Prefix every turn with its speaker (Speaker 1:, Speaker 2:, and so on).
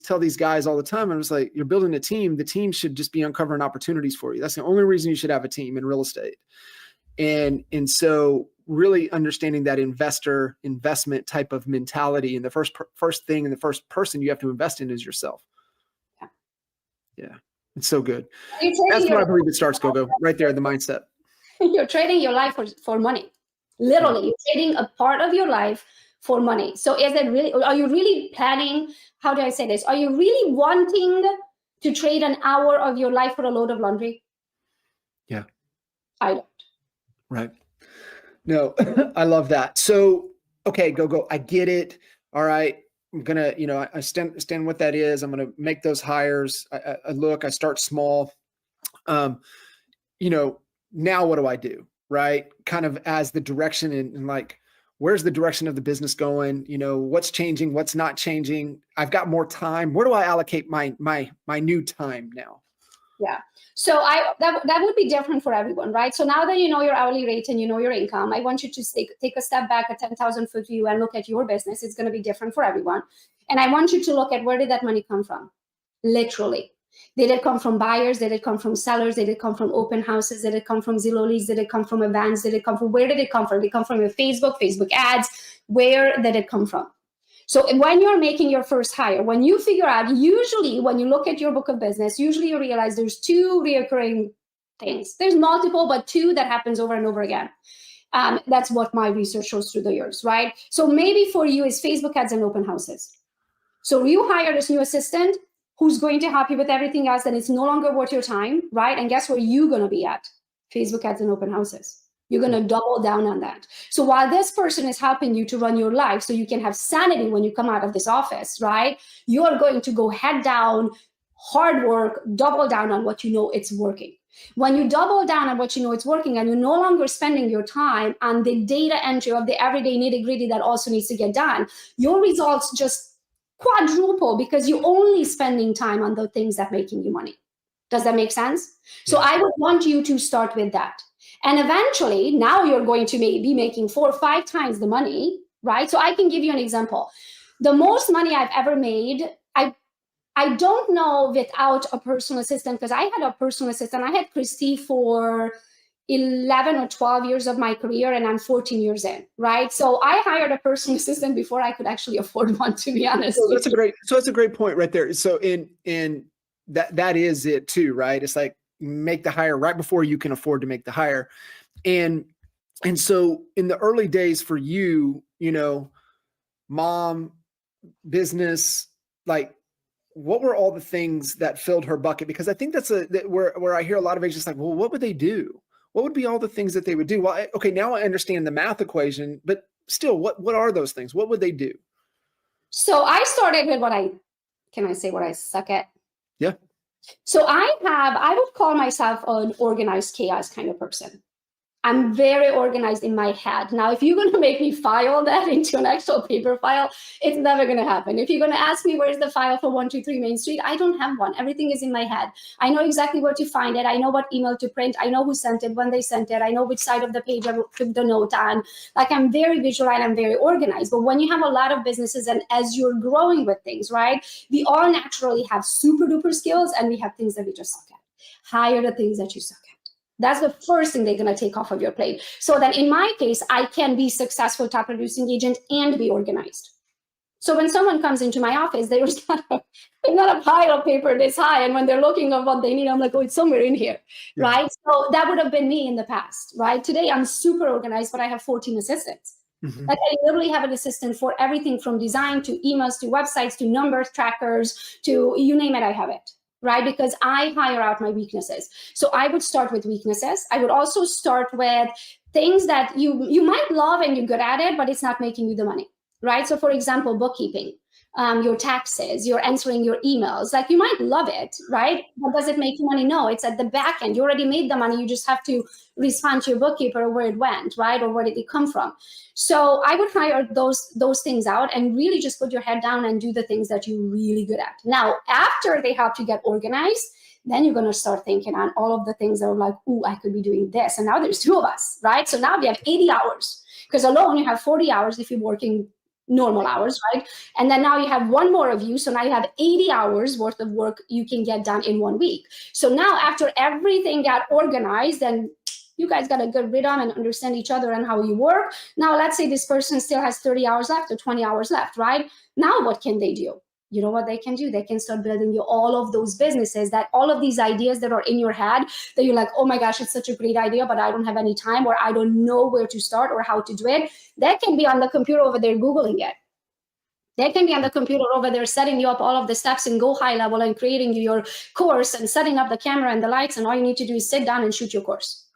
Speaker 1: tell these guys all the time, I'm just like, you're building a team. The team should just be uncovering opportunities for you. That's the only reason you should have a team in real estate. And so really understanding that investment type of mentality, and the first thing and the first person you have to invest in is yourself. Yeah. It's so good. That's where I believe it starts, Gogo, right there, the mindset.
Speaker 2: You're trading your life for money. Literally, you're trading a part of your life for money. So are you really planning, how do I say this? Are you really wanting to trade an hour of your life for a load of laundry?
Speaker 1: Yeah.
Speaker 2: I don't.
Speaker 1: Right. No, I love that. So, okay, Gogo, I get it. All right. I'm going to, I understand what that is. I'm going to make those hires. I start small. Now what do I do? Right. Kind of as the direction and like, where's the direction of the business going? What's changing? What's not changing? I've got more time. Where do I allocate my new time now?
Speaker 2: Yeah. So that would be different for everyone, right? So now that you know your hourly rate and you know your income, I want you to take a step back, a 10,000 foot view, and look at your business. It's going to be different for everyone. And I want you to look at, where did that money come from? Literally. Did it come from buyers? Did it come from sellers? Did it come from open houses? Did it come from Zillow leads? Did it come from events? Where did it come from? Did it come from your Facebook ads? Where did it come from? So when you're making your first hire, when you figure out, usually when you look at your book of business, usually you realize there's two reoccurring things. There's multiple, but two that happens over and over again. That's what my research shows through the years, right? So maybe for you is Facebook ads and open houses. So you hire this new assistant who's going to help you with everything else, and it's no longer worth your time, right? And guess where you're going to be at? Facebook ads and open houses. You're going to double down on that. So while this person is helping you to run your life so you can have sanity when you come out of this office, right? You're going to go head down, hard work, double down on what you know it's working. When you double down on what you know it's working, and you're no longer spending your time on the data entry of the everyday nitty-gritty that also needs to get done, your results just quadruple because you're only spending time on the things that are making you money. Does that make sense? So I would want you to start with that. And eventually, now you're going to be making 4 or 5 times the money, right? So I can give you an example. The most money I've ever made, I don't know without a personal assistant, because I had a personal assistant. I had Christy for 11 or 12 years of my career, and I'm 14 years in, right? So I hired a personal assistant before I could actually afford one, to be honest.
Speaker 1: So that's a great point right there. So in that is it too, right? It's like, make the hire right before you can afford to make the hire. And so in the early days for you, mom, business, like, what were all the things that filled her bucket? Because I think that's where I hear a lot of agents like, well, what would they do? What would be all the things that they would do? Well, okay, now I understand the math equation, but still, what are those things? What would they do?
Speaker 2: So I started with what I suck at?
Speaker 1: Yeah.
Speaker 2: So I would call myself an organized chaos kind of person. I'm very organized in my head. Now, if you're going to make me file that into an actual paper file, it's never going to happen. If you're going to ask me where's the file for 123 Main Street, I don't have one. Everything is in my head. I know exactly where to find it. I know what email to print. I know who sent it, when they sent it. I know which side of the page I took the note on. Like, I'm very visual and I'm very organized. But when you have a lot of businesses and as you're growing with things, right, we all naturally have super duper skills and we have things that we just suck at. Hire the things that you suck at. That's the first thing they're going to take off of your plate. So that in my case, I can be successful top producing agent and be organized. So when someone comes into my office, there's not a pile of paper this high. And when they're looking at what they need, I'm like, oh, it's somewhere in here, right? So that would have been me in the past, right? Today, I'm super organized, but I have 14 assistants. Mm-hmm. Like, I literally have an assistant for everything from design to emails to websites to numbers trackers to you name it, I have it. Right? Because I hire out my weaknesses. So I would start with weaknesses. I would also start with things that you might love and you're good at it, but it's not making you the money, right? So for example, bookkeeping, your taxes, you're answering your emails. Like, you might love it, right? But does it make you money? No, it's at the back end. You already made the money. You just have to respond to your bookkeeper where it went, right? Or where did it come from? So I would hire those things out and really just put your head down and do the things that you're really good at. Now, after they help you get organized, then you're going to start thinking on all of the things that are like, ooh, I could be doing this. And now there's 2 of us, right? So now we have 80 hours because alone you have 40 hours if you're working normal hours, right? And then now you have one more of you. So now you have 80 hours worth of work you can get done in 1 week. So now after everything got organized and you guys got a good rhythm and understand each other and how you work. Now, let's say this person still has 30 hours left or 20 hours left, right? Now, what can they do? You know what they can do? They can start building you all of those businesses, that all of these ideas that are in your head that you're like, oh my gosh, it's such a great idea, but I don't have any time, or I don't know where to start or how to do it. That can be on the computer over there Googling it. They can be on the computer over there setting you up all of the steps and go high level and creating your course and setting up the camera and the lights. And all you need to do is sit down and shoot your course.